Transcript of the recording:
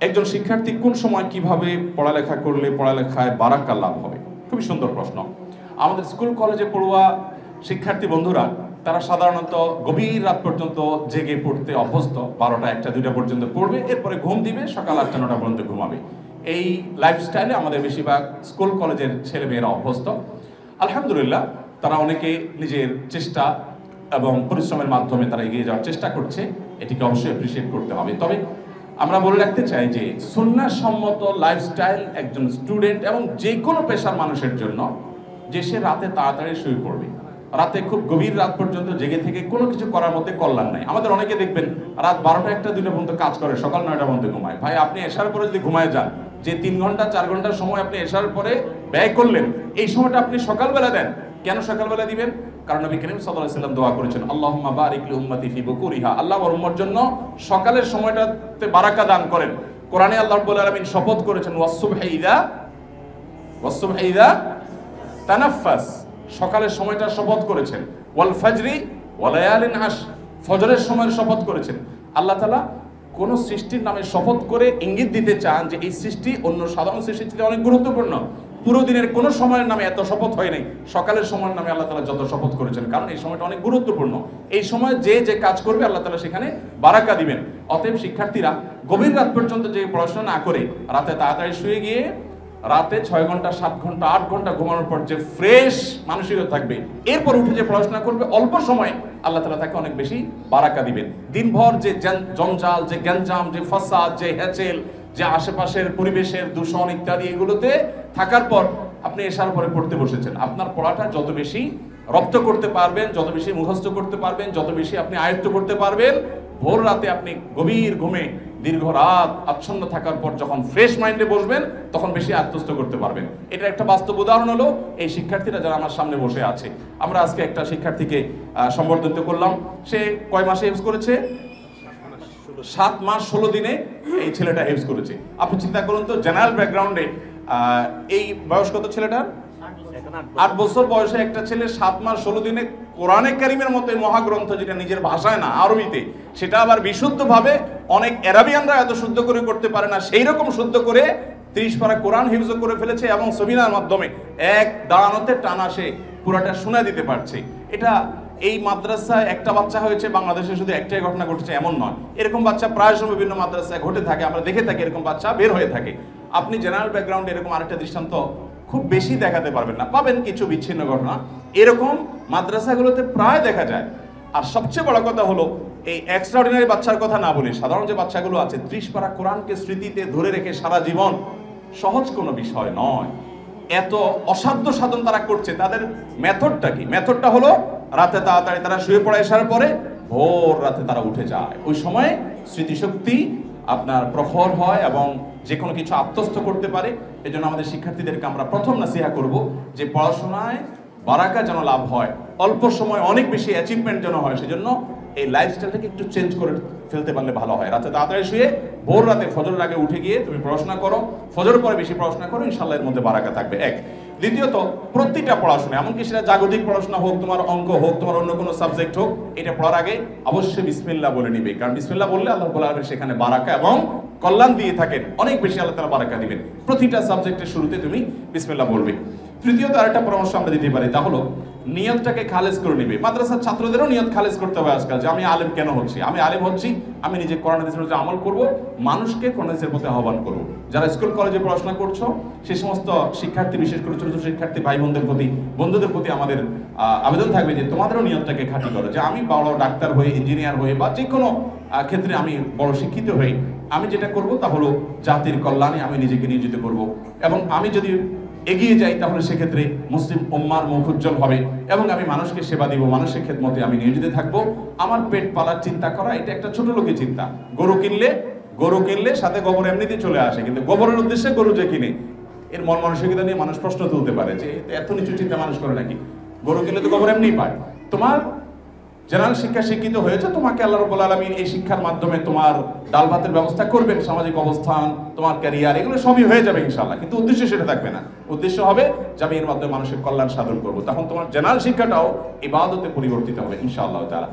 একজন শিক্ষার্থী কোন সময় কিভাবে পড়ালেখা করলে পড়ালেখায় বারাকা লাভ হবে? খুবই সুন্দর প্রশ্ন। আমাদের স্কুল কলেজে পড়ুয়া শিক্ষার্থী বন্ধুরা তারা সাধারণত গভীর রাত পর্যন্ত জেগে পড়তে অভ্যস্ত। 12টা 1টা 2টা পর্যন্ত পড়বে, এরপরে ঘুম দিবে, সকাল 8টা 9টা পর্যন্ত ঘুমাবে। এই লাইফস্টাইলে আমাদের বেশিরভাগ স্কুল কলেজের ছেলেমেয়েরা অভ্যস্ত। আলহামদুলিল্লাহ, তারা অনেকে নিজের চেষ্টা এবং পরিশ্রমের মাধ্যমে তারা এগিয়ে যাওয়ার চেষ্টা করছে, এটিকে অবশ্যই অ্যাপ্রিসিয়েট করতে হবে। তবে আমরা বলে রাখতে চাই যে সুন্নাহসম্মত লাইফস্টাইল একজন স্টুডেন্ট এবং যে কোনো পেশার মানুষের জন্য যে সে রাতে তাড়াতাড়ি শুয়ে পড়বে। রাতে খুব গভীর রাত পর্যন্ত জেগে থেকে কোনো কিছু করার মধ্যে কল্যাণ নাই। আমাদের অনেকে দেখবেন রাত 12টা 1টা 2টা পর্যন্ত কাজ করে, সকাল 9টা পর্যন্ত ঘুমায়। ভাই, আপনি এশার পরে যদি ঘুমায় যান, যে 3 ঘন্টা 4 ঘন্টার সময় আপনি এশার পরে ব্যয় করলেন, এই সময়টা আপনি সকালবেলা দেন। কেন সকালবেলা দিবেন? কারণ নবী করিম সাল্লাল্লাহু আলাইহি ওয়াসাল্লাম দোয়া করেছেন, আল্লাহুম্মা বারিক লি উম্মতি ফি বুকুরিহা, আল্লাহ ওর উম্মতের জন্য সকালের সময়টাতে বারাকা দান করেন। কোরআনে আল্লাহ রাব্বুল আলামিন শপথ করেছেন, ওয়াস-সুবহি ইযা তানাফফাস, সকালের সময়টা শপথ করেছেন। ওয়াল ফাজরি ওয়া লায়ালিন আশর, ফজরের সময়ের শপথ করেছেন। আল্লাহ তাআলা কোন সৃষ্টির নামে শপথ করে ইঙ্গিত দিতে চান যে এই সৃষ্টি অন্য সাধারণ সৃষ্টির চেয়ে অনেক গুরুত্বপূর্ণ। পুরো দিনের কোন সময়ের নামে এত শপথ হয় নাই, সকালের সময়ের নামে আল্লাহ তাআলা যত শপথ করেছেন, কারণ এই সময়টা অনেক গুরুত্বপূর্ণ। এই সময় যে যে কাজ করবে আল্লাহ তাআলা সেখানে বারাকা দিবেন। অতএব শিক্ষার্থীরা গভীর রাত পর্যন্ত যে পড়াশোনা না করে রাতে তাড়াতাড়ি শুয়ে গিয়ে রাতে 6 ঘন্টা 7 ঘন্টা 8 ঘন্টা ঘুমানোর পর যে ফ্রেশ মানসিকতা থাকবে, এরপর উঠে যে পড়াশোনা করবে, অল্প সময়ে আল্লাহ তাআলা তাকে অনেক বেশি বারাকা দিবেন। দিনভর যে জঞ্জাল, যে গ্যাঞ্জাম, যে ফাসাদ, যে হ্যাচেল, যে আশেপাশের পরিবেশের দূষণ ইত্যাদি এগুলোতে থাকার পর আপনি এশার পরে পড়তে বসেছেন, আপনার পড়াটা যত বেশি রপ্ত করতে পারবেন, যত বেশি মুখস্থ করতে পারবেন, যত বেশি আপনি আয়ত্ত করতে পারবেন, ভোর রাতে আপনি গভীর ঘুমে দীর্ঘ রাত আচ্ছন্ন থাকার পর যখন ফ্রেশ মাইন্ডে বসবেন, তখন বেশি আত্মস্থ করতে পারবেন। এটা একটা বাস্তব উদাহরণ হলো এই শিক্ষার্থীরা যারা আমার সামনে বসে আছে। আমরা আজকে একটা শিক্ষার্থীকে সম্বর্ধিত করলাম। সে কয় মাসে হেফজ করেছে? 7 মাস 16 দিনে এই ছেলেটা হেফজ করেছে। আপনি চিন্তা করুন তো, জেনারেল ব্যাকগ্রাউন্ডে এই বয়স কত ছেলেটার? 8 বছর বয়সে একটা ছেলে 7 মাস 16 দিনে কোরআনে কারিমের মতো মহাগ্রন্থ, যেটা নিজের ভাষায় না আরবিতে, সেটা আবার বিশুদ্ধভাবে অনেক আরাবিয়ানরা এত শুদ্ধ করে করতে পারে না, সেই রকম শুদ্ধ করে 30 পারা কোরআন হিফজ করে ফেলেছে এবং সবিনার মাধ্যমে এক দাঁড়ানোতে টানা সে পুরাটা শোনা দিতে পারছে। এটা এই মাদ্রাসায় একটা বাচ্চা হয়েছে, বাংলাদেশে শুধু একটাই ঘটনা ঘটেছে এমন নয়, এরকম বাচ্চা প্রায় সময় বিভিন্ন মাদ্রাসায় ঘটে থাকে, আমরা দেখে থাকি, এরকম বাচ্চা বের হয়ে থাকে। আপনি জেনারেল ব্যাকগ্রাউন্ডে এরকম আরেকটা দৃষ্টান্ত খুব বেশি দেখাতে পারবেন না, পাবেন কিছু বিচ্ছিন্ন ঘটনা, এরকম মাদ্রাসাগুলোতে প্রায় দেখা যায়। আর সবচেয়ে বড় কথা হলো, এই এক্সট্রাঅর্ডিনারি বাচ্চার কথা না বলি, সাধারণ যে বাচ্চাগুলো আছে 30 পারা কোরআনকে স্মৃতিতে ধরে রেখে সারা জীবন, সহজ কোনো বিষয় নয়। এত অসাধ্য সাধন তারা করছে। তাদের মেথডটা কি? মেথডটা হলো রাতে তাড়াতাড়ি তারা শুয়ে পড়ে, আসার পরে ভোর রাতে তারা উঠে যায়। ওই সময় স্মৃতিশক্তি আপনার প্রখর হয় এবং যে কোনো কিছু আত্মস্থ করতে পারে। এই জন্য আমাদের শিক্ষার্থীদেরকে আমরা প্রথম নাসিহা করব যে পড়াশোনায় বারাকা যেন লাভ হয়, অল্প সময় অনেক বেশি অ্যাচিভমেন্ট যেন হয়। সেজন্য এই লাইফস্টাইলটাকে একটু চেঞ্জ করে ফেলতে পারলে ভালো হয়। রাতে তাড়াতাড়ি শুয়ে ভোর রাতে ফজরের আগে উঠে গিয়ে তুমি পড়াশোনা করো, ফজরের পরে বেশি পড়াশোনা করো, ইনশাআল্লাহ এর মধ্যে বারাকা থাকবে। এক। দ্বিতীয়ত, প্রতিটা পড়াশোনা, এমনকি সেটা জাগতিক পড়াশোনা হোক, তোমার অঙ্ক হোক, তোমার অন্য কোনো সাবজেক্ট হোক, এটা পড়ার আগে অবশ্যই বিসমিল্লাহ বলে নিবে। কারণ বিসমিল্লাহ বললে আল্লাহ রাব্বুল আলামিন সেখানে বারাকা এবং কল্যাণ দিয়ে থাকেন, অনেক বেশি আল্লাহ তাআলা বারাকা দিবেন। প্রতিটা সাবজেক্টের শুরুতে তুমি বিসমিল্লাহ বলবে। তৃতীয়ত আরেকটা পরামর্শ আমরা দিতে পারি, তা হলো নিয়তটাকে খালেজ করে নিবে। মাদ্রাসার ছাত্রদেরও নিয়ত খালেজ করতে হবে আজকাল, যে আমি আলেম কেন হচ্ছি? আমি আলেম হচ্ছি, আমি নিজে কোরআন হাদিসের উপর আমল করব, মানুষকে কোরআন হাদিসের প্রতি আহ্বান করব। যারা স্কুল কলেজে পড়াশোনা করছো, সেই সমস্ত শিক্ষার্থী, বিশেষ করে ছোট ছোট শিক্ষার্থী ভাই বোনদের প্রতি, বন্ধুদের প্রতি আমাদের আবেদন থাকবে যে তোমাদেরও নিয়তটাকে খাঁটি করো, যে আমি বড় ডাক্তার হয়ে, ইঞ্জিনিয়ার হয়ে বা যে কোনো ক্ষেত্রে আমি বড় শিক্ষিত হই, আমি যেটা করব তা হলো জাতির কল্যাণে আমি নিজেকে নিয়োজিত করব। এবং আমি যদি এগিয়ে যাই তাহলে সেক্ষেত্রে মুসলিম উম্মার মুখ উজ্জ্বল হবে এবং আমি মানুষকে সেবা দিব, মানুষের খেদমতে আমি নিয়োজিত থাকবো। আমার পেট পালার চিন্তা করা এটা একটা ছোট লোকের চিন্তা। গরু কিনলে সাথে গোবর এমনিতেই চলে আসে, কিন্তু গোবরের উদ্দেশ্যে গরু যে কিনে, এর মন মানসিকতা নিয়ে মানুষ প্রশ্ন তুলতে পারে যে এত নিচু চিন্তা মানুষ করে নাকি? গরু কিনলে তো গোবর এমনিই পায়। তোমার জেনারেল শিক্ষা শিক্ষিত হয়েছে, তোমাকে আল্লাহ রাব্বুল আলামিন এই শিক্ষার মাধ্যমে তোমার ডাল ভাতের ব্যবস্থা করবেন, সামাজিক অবস্থান, তোমার ক্যারিয়ার, এগুলো সবই হয়ে যাবে ইনশাআল্লাহ। কিন্তু উদ্দেশ্য সেটা থাকবে না। উদ্দেশ্য হবে যে আমি এর মাধ্যমে মানুষের কল্যাণ সাধন করবো। তখন তোমার জেনারেল শিক্ষাটাও ইবাদতে পরিবর্তিত হবে ইনশাআল্লাহ তাআলা।